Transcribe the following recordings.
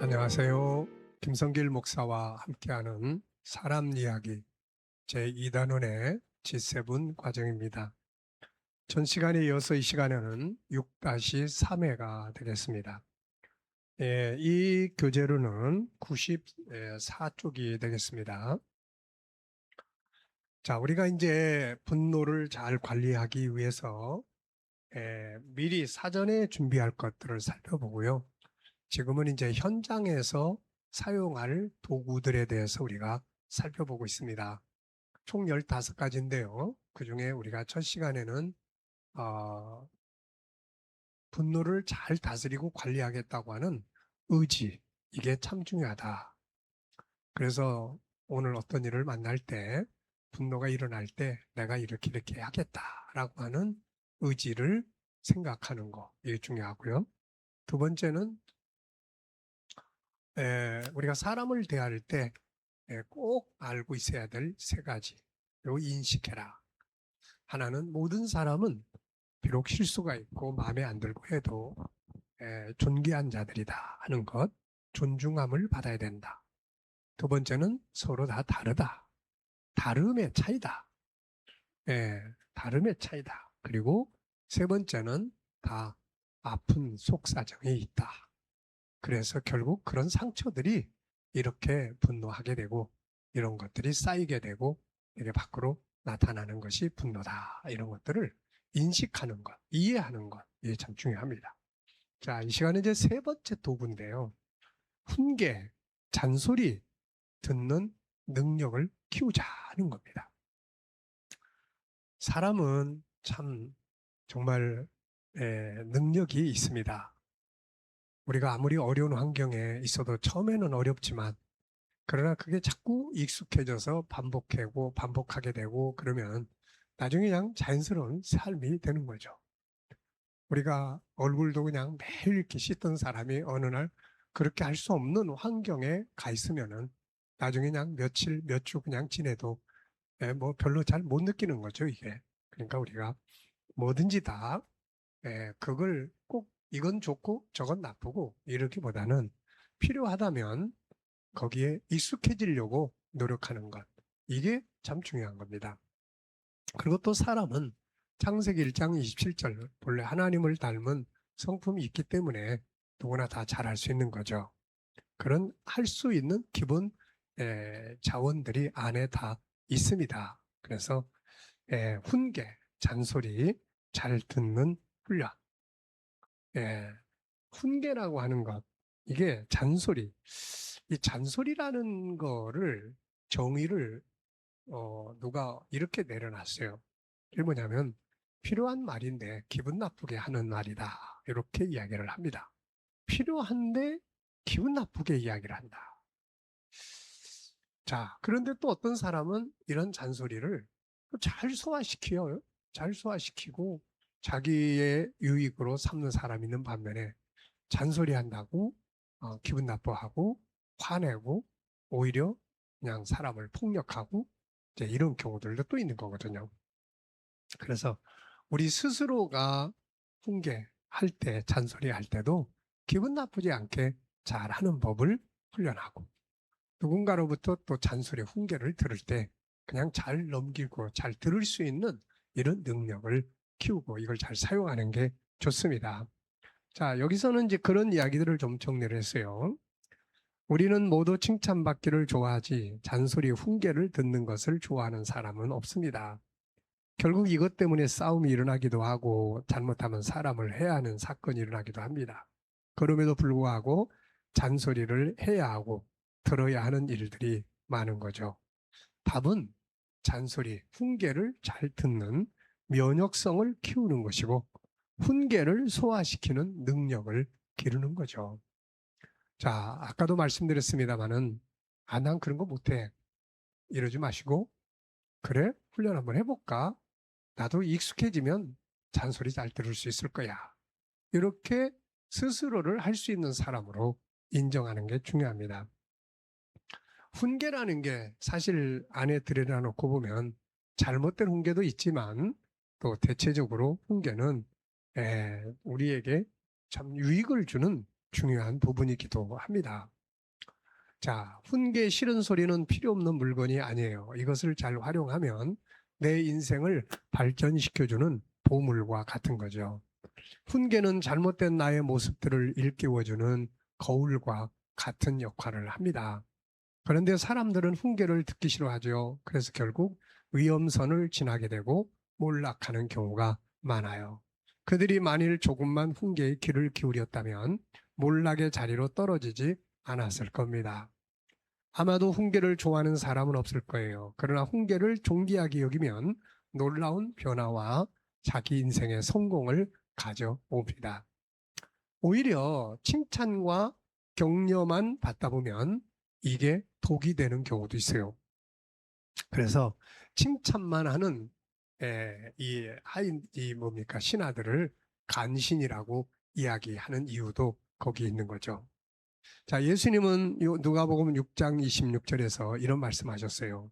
안녕하세요. 김성길 목사와 함께하는 사람 이야기 제2단원의 G7 과정입니다. 전 시간에 이어서 이 시간에는 6-3회가 되겠습니다. 이 교재로는 94쪽이 되겠습니다. 자, 우리가 이제 분노를 잘 관리하기 위해서 미리 사전에 준비할 것들을 살펴보고요. 지금은 이제 현장에서 사용할 도구들에 대해서 우리가 살펴보고 있습니다. 총 15가지인데요. 그 중에 우리가 첫 시간에는 분노를 잘 다스리고 관리하겠다고 하는 의지, 이게 참 중요하다. 그래서 오늘 어떤 일을 만날 때, 분노가 일어날 때 내가 이렇게 하겠다라고 하는 의지를 생각하는 거, 이게 중요하고요. 두 번째는 우리가 사람을 대할 때 꼭 알고 있어야 될 3가지. 요 인식해라. 하나는 모든 사람은 비록 실수가 있고 마음에 안 들고 해도 존귀한 자들이다 하는 것, 존중함을 받아야 된다. 두 번째는 서로 다 다르다. 다름의 차이다. 다름의 차이다. 그리고 세 번째는 다 아픈 속사정이 있다. 그래서 결국 그런 상처들이 이렇게 분노하게 되고 이런 것들이 쌓이게 되고 이게 밖으로 나타나는 것이 분노다. 이런 것들을 인식하는 것, 이해하는 것, 이게 참 중요합니다. 자, 이 시간은 이제 3번째 도구인데요. 훈계, 잔소리 듣는 능력을 키우자는 겁니다. 사람은 참 정말 능력이 있습니다. 우리가 아무리 어려운 환경에 있어도 처음에는 어렵지만 그러나 그게 자꾸 익숙해져서 반복하게 되고 그러면 나중에 그냥 자연스러운 삶이 되는 거죠. 우리가 얼굴도 그냥 매일 이렇게 씻던 사람이 어느 날 그렇게 할 수 없는 환경에 가 있으면은 나중에 그냥 며칠, 몇 주 그냥 지내도 뭐 별로 잘 못 느끼는 거죠, 이게. 그러니까 우리가 뭐든지 다 그걸 꼭 이건 좋고 저건 나쁘고 이렇기보다는 필요하다면 거기에 익숙해지려고 노력하는 것. 이게 참 중요한 겁니다. 그리고 또 사람은 창세기 1장 27절 본래 하나님을 닮은 성품이 있기 때문에 누구나 다 잘할 수 있는 거죠. 그런 할 수 있는 기본 자원들이 안에 다 있습니다. 그래서 훈계, 잔소리 잘 듣는 훈련. 훈계라고 하는 것, 이게 잔소리. 이 잔소리라는 거를 정의를 누가 이렇게 내려놨어요. 이게 뭐냐면 필요한 말인데 기분 나쁘게 하는 말이다. 이렇게 이야기를 합니다. 필요한데 기분 나쁘게 이야기를 한다. 자, 그런데 또 어떤 사람은 이런 잔소리를 잘 소화시켜요. 잘 소화시키고 자기의 유익으로 삼는 사람이 있는 반면에 잔소리한다고 기분 나빠하고 화내고 오히려 그냥 사람을 폭력하고 이제 이런 경우들도 또 있는 거거든요. 그래서 우리 스스로가 훈계할 때, 잔소리할 때도 기분 나쁘지 않게 잘하는 법을 훈련하고 누군가로부터 또 잔소리, 훈계를 들을 때 그냥 잘 넘기고 잘 들을 수 있는 이런 능력을 키우고 이걸 잘 사용하는 게 좋습니다. 자, 여기서는 이제 그런 이야기들을 좀 정리를 했어요. 우리는 모두 칭찬받기를 좋아하지 잔소리, 훈계를 듣는 것을 좋아하는 사람은 없습니다. 결국 이것 때문에 싸움이 일어나기도 하고 잘못하면 사람을 해야 하는 사건이 일어나기도 합니다. 그럼에도 불구하고 잔소리를 해야 하고 들어야 하는 일들이 많은 거죠. 답은 잔소리, 훈계를 잘 듣는 면역성을 키우는 것이고 훈계를 소화시키는 능력을 기르는 거죠. 자, 아까도 말씀드렸습니다마는 난 그런 거 못해. 이러지 마시고 그래? 훈련 한번 해볼까? 나도 익숙해지면 잔소리 잘 들을 수 있을 거야. 이렇게 스스로를 할 수 있는 사람으로 인정하는 게 중요합니다. 훈계라는 게 사실 안에 들여다놓고 보면 잘못된 훈계도 있지만 또 대체적으로 훈계는 우리에게 참 유익을 주는 중요한 부분이기도 합니다. 자, 훈계 싫은 소리는 필요 없는 물건이 아니에요. 이것을 잘 활용하면 내 인생을 발전시켜주는 보물과 같은 거죠. 훈계는 잘못된 나의 모습들을 일깨워주는 거울과 같은 역할을 합니다. 그런데 사람들은 훈계를 듣기 싫어하죠. 그래서 결국 위험선을 지나게 되고 몰락하는 경우가 많아요. 그들이 만일 조금만 훈계에 귀를 기울였다면 몰락의 자리로 떨어지지 않았을 겁니다. 아마도 훈계를 좋아하는 사람은 없을 거예요. 그러나 훈계를 존귀하게 여기면 놀라운 변화와 자기 인생의 성공을 가져옵니다. 오히려 칭찬과 격려만 받다 보면 이게 독이 되는 경우도 있어요. 그래서 칭찬만 하는 이 뭡니까 신하들을 간신이라고 이야기하는 이유도 거기 있는 거죠. 자, 예수님은 누가복음 6장 26절에서 이런 말씀하셨어요.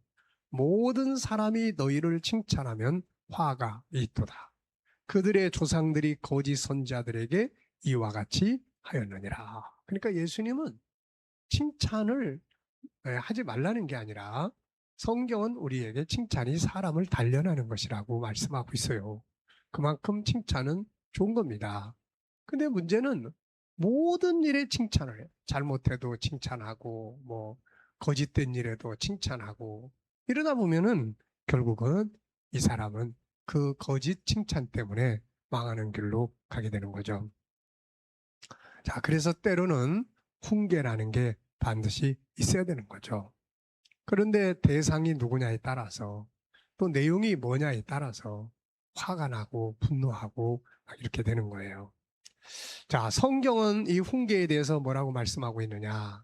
모든 사람이 너희를 칭찬하면 화가 있도다. 그들의 조상들이 거짓 선지자들에게 이와 같이 하였느니라. 그러니까 예수님은 칭찬을 하지 말라는 게 아니라 성경은 우리에게 칭찬이 사람을 단련하는 것이라고 말씀하고 있어요. 그만큼 칭찬은 좋은 겁니다. 근데 문제는 모든 일에 칭찬을 해요. 잘못해도 칭찬하고 뭐 거짓된 일에도 칭찬하고 이러다 보면은 결국은 이 사람은 그 거짓 칭찬 때문에 망하는 길로 가게 되는 거죠. 자, 그래서 때로는 훈계라는 게 반드시 있어야 되는 거죠. 그런데 대상이 누구냐에 따라서 또 내용이 뭐냐에 따라서 화가 나고 분노하고 이렇게 되는 거예요. 자, 성경은 이 훈계에 대해서 뭐라고 말씀하고 있느냐?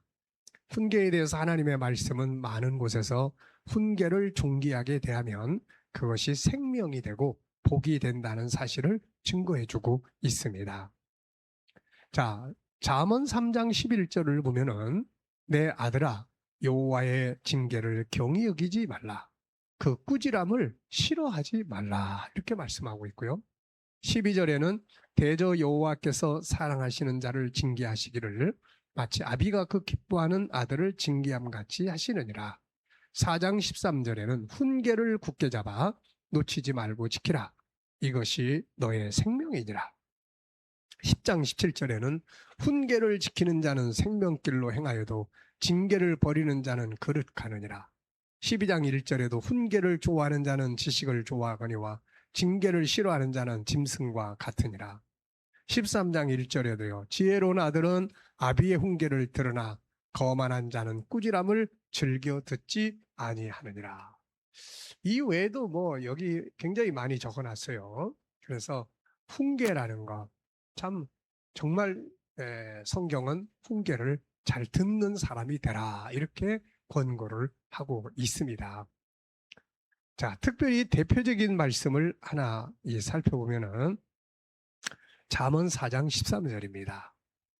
훈계에 대해서 하나님의 말씀은 많은 곳에서 훈계를 존귀하게 대하면 그것이 생명이 되고 복이 된다는 사실을 증거해주고 있습니다. 자, 잠언 3장 11절을 보면은 내 아들아 여호와의 징계를 경히 여기지 말라. 그 꾸지람을 싫어하지 말라. 이렇게 말씀하고 있고요. 12절에는 대저 여호와께서 사랑하시는 자를 징계하시기를 마치 아비가 그 기뻐하는 아들을 징계함 같이 하시느니라. 4장 13절에는 훈계를 굳게 잡아 놓치지 말고 지키라. 이것이 너의 생명이니라. 10장 17절에는 훈계를 지키는 자는 생명길로 행하여도 징계를 버리는 자는 거릇가느니라. 12장 1절에도 훈계를 좋아하는 자는 지식을 좋아하거니와 징계를 싫어하는 자는 짐승과 같으니라. 13장 1절에도요. 지혜로운 아들은 아비의 훈계를 들으나 거만한 자는 꾸지람을 즐겨 듣지 아니하느니라. 이 외에도 뭐 여기 굉장히 많이 적어놨어요. 그래서 훈계라는 거 참 정말 성경은 훈계를 잘 듣는 사람이 되라 이렇게 권고를 하고 있습니다. 자, 특별히 대표적인 말씀을 하나 살펴보면은 잠언 4장 13절입니다.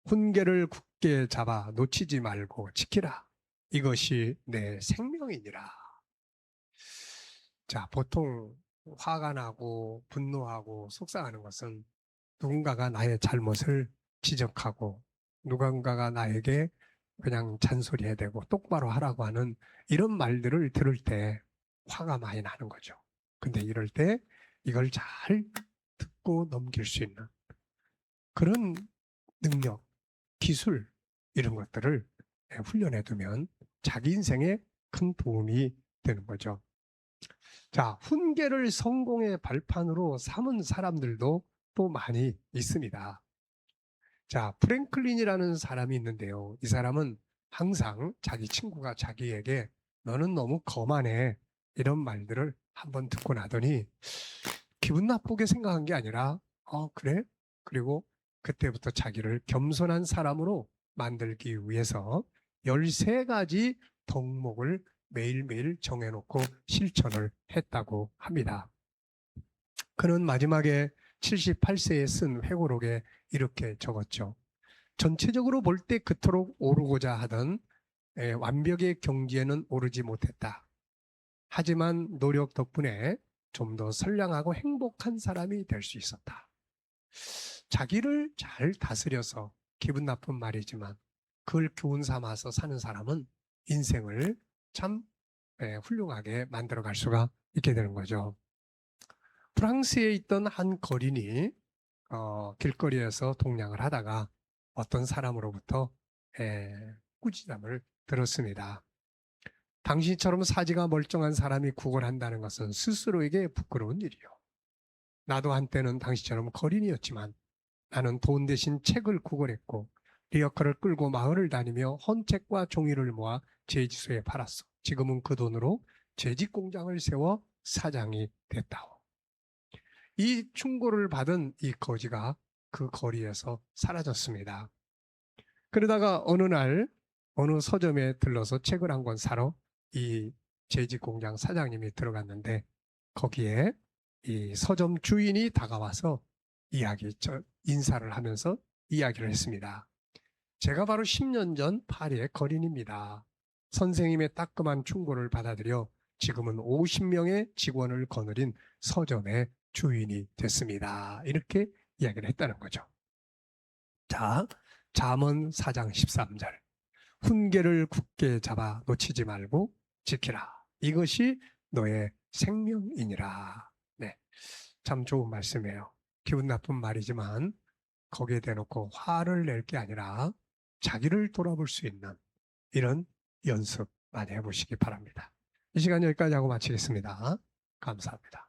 훈계를 굳게 잡아 놓치지 말고 지키라. 이것이 내 생명이니라. 자, 보통 화가 나고 분노하고 속상하는 것은 누군가가 나의 잘못을 지적하고 누군가가 나에게 그냥 잔소리해야 되고 똑바로 하라고 하는 이런 말들을 들을 때 화가 많이 나는 거죠. 근데 이럴 때 이걸 잘 듣고 넘길 수 있는 그런 능력, 기술 이런 것들을 훈련해 두면 자기 인생에 큰 도움이 되는 거죠. 자, 훈계를 성공의 발판으로 삼은 사람들도 또 많이 있습니다. 자, 프랭클린이라는 사람이 있는데요. 이 사람은 항상 자기 친구가 자기에게 너는 너무 거만해 이런 말들을 한번 듣고 나더니 기분 나쁘게 생각한 게 아니라 그래? 그리고 그때부터 자기를 겸손한 사람으로 만들기 위해서 13가지 덕목을 매일매일 정해놓고 실천을 했다고 합니다. 그는 마지막에 78세에 쓴 회고록에 이렇게 적었죠. 전체적으로 볼 때 그토록 오르고자 하던 완벽의 경지에는 오르지 못했다. 하지만 노력 덕분에 좀 더 선량하고 행복한 사람이 될 수 있었다. 자기를 잘 다스려서 기분 나쁜 말이지만 그걸 교훈 삼아서 사는 사람은 인생을 참 훌륭하게 만들어 갈 수가 있게 되는 거죠. 프랑스에 있던 한 거린이 길거리에서 동냥을 하다가 어떤 사람으로부터 꾸지람을 들었습니다. 당신처럼 사지가 멀쩡한 사람이 구걸한다는 것은 스스로에게 부끄러운 일이요. 나도 한때는 당신처럼 거린이었지만 나는 돈 대신 책을 구걸했고 리어카를 끌고 마을을 다니며 헌책과 종이를 모아 제지소에 팔았어. 지금은 그 돈으로 제직 공장을 세워 사장이 됐다오. 이 충고를 받은 이 거지가 그 거리에서 사라졌습니다. 그러다가 어느 날 어느 서점에 들러서 책을 한 권 사러 이 제직 공장 사장님이 들어갔는데 거기에 이 서점 주인이 다가와서 인사를 하면서 이야기를 했습니다. 제가 바로 10년 전 파리의 거린입니다. 선생님의 따끔한 충고를 받아들여 지금은 50명의 직원을 거느린 서점의 주인이 됐습니다. 이렇게 이야기를 했다는 거죠. 자, 잠언 4장 13절. 훈계를 굳게 잡아 놓치지 말고 지키라. 이것이 너의 생명이니라. 네, 참 좋은 말씀이에요. 기분 나쁜 말이지만 거기에 대놓고 화를 낼 게 아니라 자기를 돌아볼 수 있는 이런 연습 많이 해보시기 바랍니다. 이 시간 여기까지 하고 마치겠습니다. 감사합니다.